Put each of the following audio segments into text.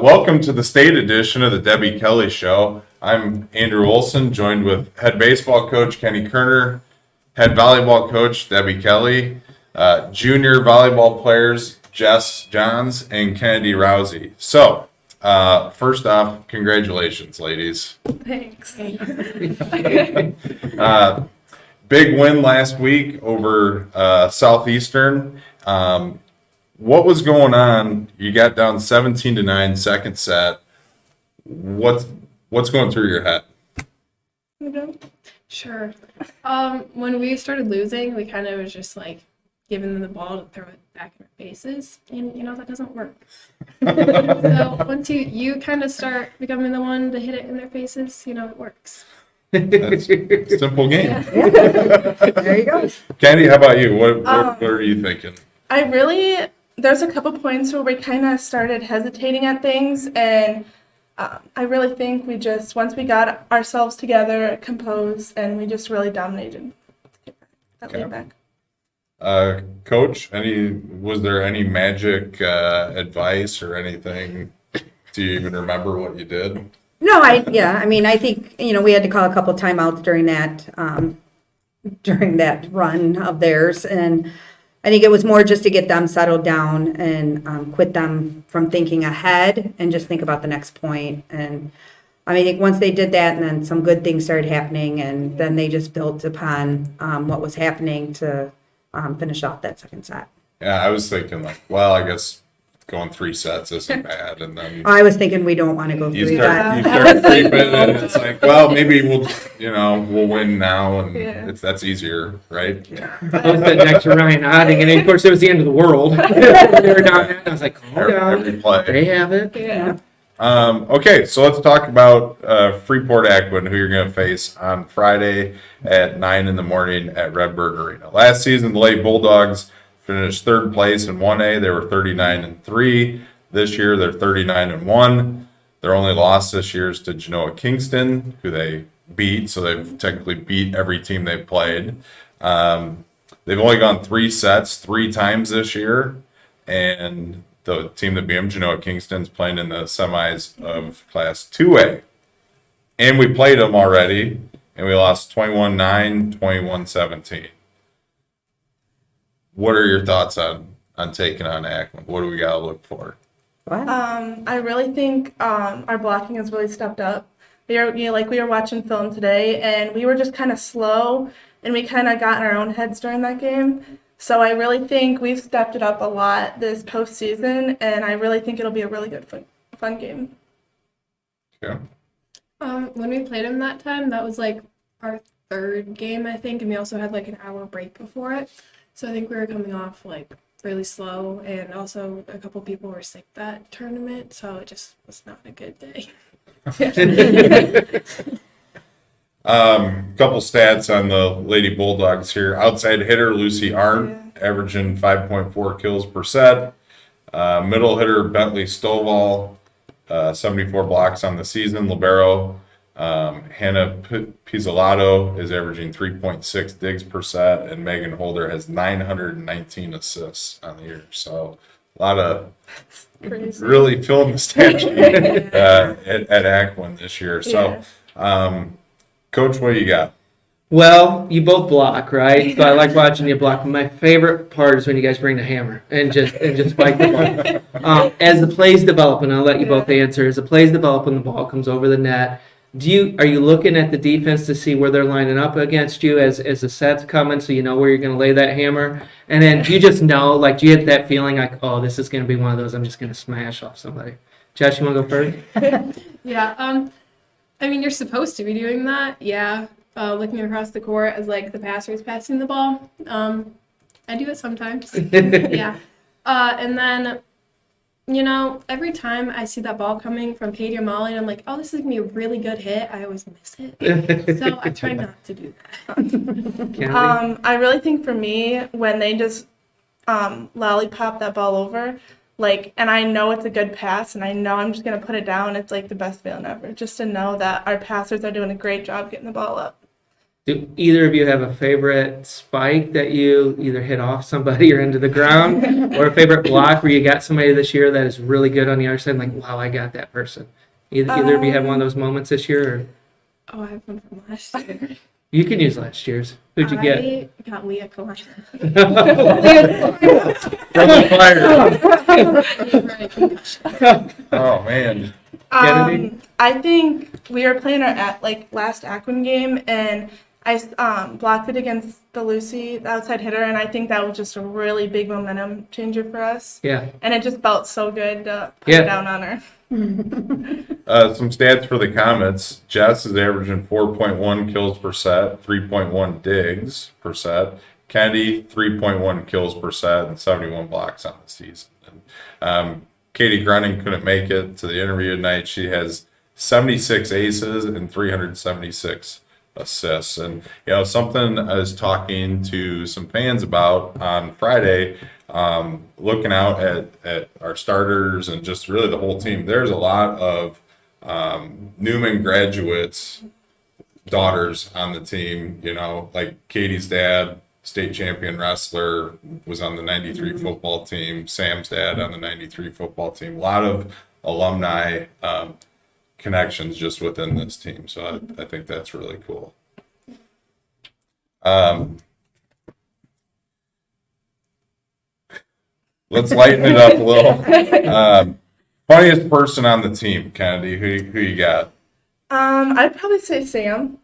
Welcome to the state edition of the Debbie Kelly Show. I'm Andrew Olson, joined with head baseball coach Kenny Kerner, head volleyball coach Debbie Kelly, junior volleyball players Jess Johns and Kennedy Rousey. So, first off, congratulations, ladies. Thanks. Big win last week over Southeastern. What was going on? You got down 17-9, second set. What's going through your head? Sure. When we started losing, we kind of was just like giving them the ball to throw it back in our faces, and that doesn't work. So once you kind of start becoming the one to hit it in their faces, it works. That's a simple game. Yeah. There you go. Candy, how about you? What are you thinking? There's a couple points where we kind of started hesitating at things, and I really think once we got ourselves together, composed, and we just really dominated. That lead back. Coach, was there any magic advice or anything? Do you even remember what you did? No, I think, we had to call a couple timeouts during that run of theirs. And I think it was more just to get them settled down and quit them from thinking ahead and just think about the next point. And I think once they did that, and then some good things started happening, and then they just built upon what was happening to finish off that second set. Yeah, I was thinking I guess going 3 sets isn't bad, and then I was thinking we don't want to go you through start that. creeping, and it's like, well, maybe we'll win now, and that's easier, right? I was sitting next to Ryan Odding, and of course it was the end of the world. They were down there, and I was like, calm down. Every play. They have it. Yeah. Okay, so let's talk about Freeport Akron, who you're going to face on Friday at 9 in the morning at Redbird Arena. Last season, the Lady Bulldogs finished third place in 1A. They were 39-3. This year, they're 39-1. Their only loss this year is to Genoa Kingston, who they beat, so they've technically beat every team they've played. They've only gone 3 sets 3 times this year, and the team that beat them, Genoa Kingston, is playing in the semis of Class 2A. And we played them already, and we lost 21-9, 21-17. What are your thoughts on taking on Akron? What do we got to look for? I really think our blocking has really stepped up. We were watching film today, and we were just kind of slow, and we kind of got in our own heads during that game. So I really think we've stepped it up a lot this postseason, and I really think it'll be a really good, fun game. Yeah. When we played them that time, that was like our third game, I think, and we also had like an hour break before it. So I think we were coming off like really slow, and also a couple people were sick that tournament, so it just was not a good day. Couple stats on the Lady Bulldogs here. Outside hitter Lucy Arndt, averaging 5.4 kills per set. Middle hitter Bentley Stovall, 74 blocks on the season. Libero Hannah Pizzolato is averaging 3.6 digs per set, and Megan Holder has 919 assists on the year. So a lot of really filling the stat sheet at Akron this year. So, Coach, what do you got? Well, you both block, right? So I like watching you block. My favorite part is when you guys bring the hammer and just spike the ball. As the plays develop, and I'll let you both answer. As the plays develop and the ball comes over the net, are you looking at the defense to see where they're lining up against you as the set's coming, so you know where you're going to lay that hammer? And then do you just know, do you get that feeling like, oh, this is going to be one of those, I'm just going to smash off somebody? Josh, you want to go first? Yeah. You're supposed to be doing that. Yeah. Looking across the court as like the passer is passing the ball. I do it sometimes. Yeah. And then, every time I see that ball coming from Katie or Molly, and I'm like, oh, this is going to be a really good hit, I always miss it. So I try not to do that. I really think for me, when they just lollipop that ball over, and I know it's a good pass, and I know I'm just going to put it down, it's like the best feeling ever. Just to know that our passers are doing a great job getting the ball up. Do either of you have a favorite spike that you either hit off somebody or into the ground, or a favorite block where you got somebody this year that is really good on the other side, like, wow, I got that person? Either of you have one of those moments this year? Or Oh, I have one from last year. you can use last year's. Who'd you get? I got Leah Kalina. From the fire. Oh, man. Kennedy? I think we were playing our last Aquin game, and I blocked it against the Lucy, the outside hitter, and I think that was just a really big momentum changer for us. Yeah. And it just felt so good to put Yeah. it down on her. Some stats for the Comets. Jess is averaging 4.1 kills per set, 3.1 digs per set. Kennedy, 3.1 kills per set, and 71 blocks on the season. And, Katie Grunning couldn't make it to the interview tonight. She has 76 aces and 376 assists. And, something I was talking to some fans about on Friday, looking out at our starters and just really the whole team, there's a lot of Newman graduates, daughters on the team, like Katie's dad, state champion wrestler, was on the 93 football team, Sam's dad on the 93 football team. A lot of alumni connections just within this team. So I think that's really cool. Let's lighten it up a little. Funniest person on the team, Kennedy, who you got? I'd probably say Sam.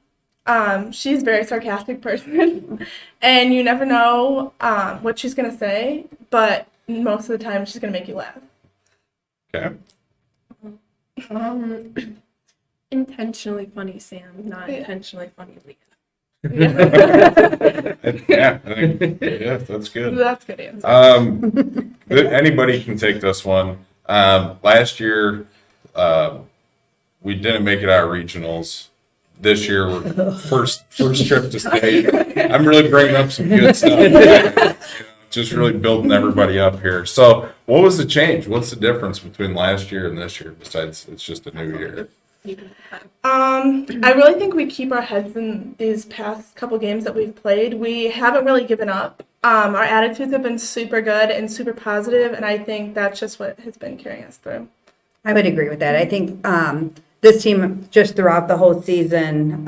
She's a very sarcastic person, and you never know what she's gonna say, but most of the time she's gonna make you laugh. Okay. Intentionally funny Sam, not intentionally funny Leah. Yeah, that's good. That's a good answer. Anybody can take this one. Last year, we didn't make it out of regionals. This year, we're first trip to state. I'm really bringing up some good stuff. Just really building everybody up here. So, what was the change? What's the difference between last year and this year? Besides, it's just a new year. I really think we keep our heads in these past couple games that we've played. We haven't really given up. Our attitudes have been super good and super positive, and I think that's just what has been carrying us through. I would agree with that. I think this team, just throughout the whole season,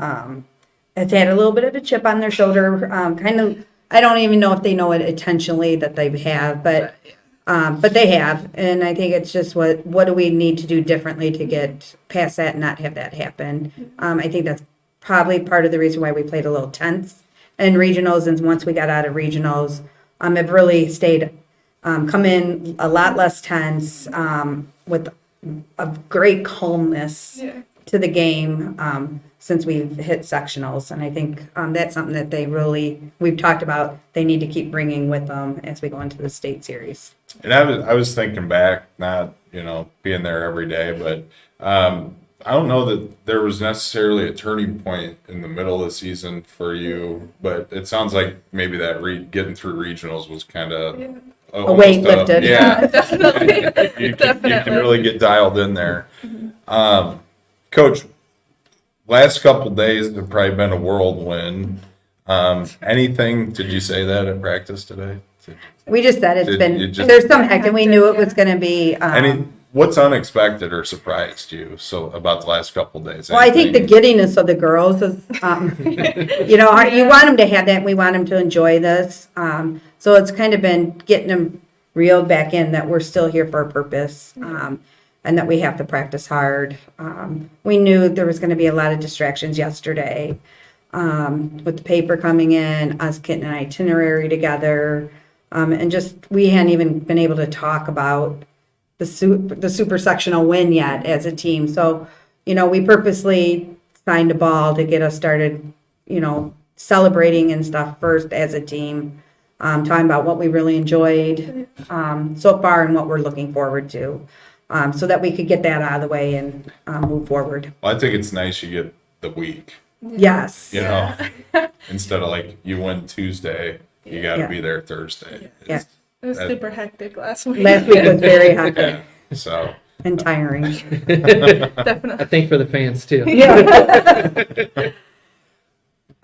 has had a little bit of a chip on their shoulder. I don't even know if they know it intentionally that they have, but they have. And I think it's just what do we need to do differently to get past that and not have that happen. I think that's probably part of the reason why we played a little tense in regionals. And once we got out of regionals, have really stayed, come in a lot less tense, with a great calmness to the game since we've hit sectionals. And I think that's something that we've talked about, they need to keep bringing with them as we go into the state series. And I was thinking back, not being there every day, but I don't know that there was necessarily a turning point in the middle of the season for you, but it sounds like maybe that getting through regionals was kind of A weight lifted. Yeah, Definitely. you can really get dialed in there. Coach, last couple days have probably been a whirlwind. Anything? Did you say that at practice today? We just said Did you just- there's some hectic. We knew it was going to be. What's unexpected or surprised you about the last couple days? Well, I think the giddiness of the girls is, you want them to have that. We want them to enjoy this. So it's kind of been getting them reeled back in that we're still here for a purpose, and that we have to practice hard. We knew there was going to be a lot of distractions yesterday, with the paper coming in, us getting an itinerary together, and just we hadn't even been able to talk about the super sectional win yet as a team. So, we purposely signed a ball to get us started, celebrating and stuff first as a team, talking about what we really enjoyed so far and what we're looking forward to, so that we could get that out of the way and move forward. Well, I think it's nice you get the week, Yes. instead of like you win Tuesday, you got to be there Thursday. Yeah. It was super hectic last week. Last week was very hectic So and tiring. Definitely. I think for the fans too. Yeah.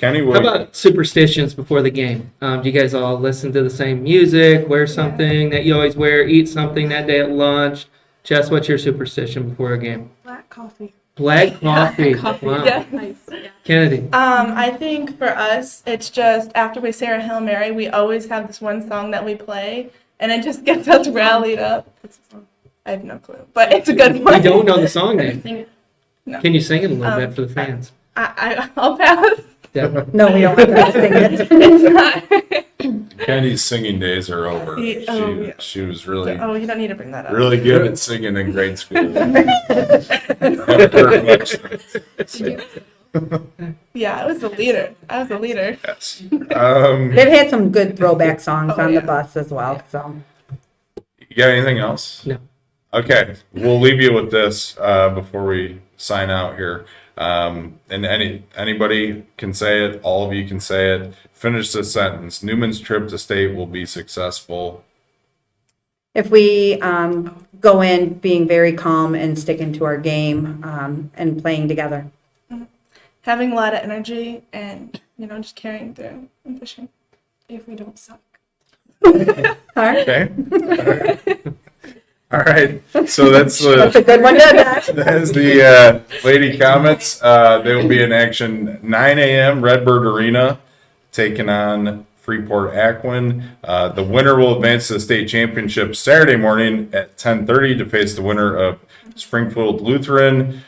Kenny, How what? about superstitions before the game? Do you guys all listen to the same music, wear something that you always wear, eat something that day at lunch? Jess, what's your superstition before a game? Black coffee. Black coffee. Coffee. Wow. Yeah. Nice. Yeah. Kennedy. I think for us, it's just after we say our Hail Mary, we always have this one song that we play, and it just gets us rallied up. I have no clue, but it's a good one. I don't know the song name. Sing it. Can you sing it a little bit for the fans? I'll pass. Deb? No, we don't want to sing it. It's not. Kenny's singing days are over. Yeah. She was really Oh, you don't need to bring that up. really good at singing in grade school. Never heard much. Yeah, I was the leader. Yes. They've had some good throwback songs Oh, on yeah. the bus as well, so. You got anything else? No. Okay, we'll leave you with this before we sign out here. And anybody can say it. All of you can say it. Finish this sentence. Newman's trip to state will be successful. If we go in being very calm and sticking to our game and playing together. Having a lot of energy and, just carrying through and pushing. If we don't suck. All right. Okay. All right. So that's That's a good one, that is the lady comments. They will be in action 9 a.m. Redbird Arena, taking on Freeport Aquin. The winner will advance to the state championship Saturday morning at 10:30 to face the winner of Springfield Lutheran,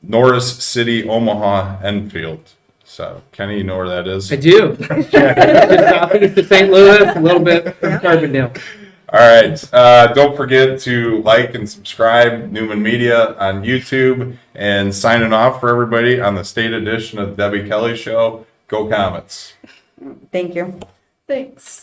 Norris City, Omaha, Enfield. So, Kenny, you know where that is? I do. Just southeast of St. Louis, a little bit from Carbondale. All right. Don't forget to like and subscribe Newman Media on YouTube. And signing off for everybody on the state edition of the Debbie Kelly Show. Go Comets. Thank you. Thanks.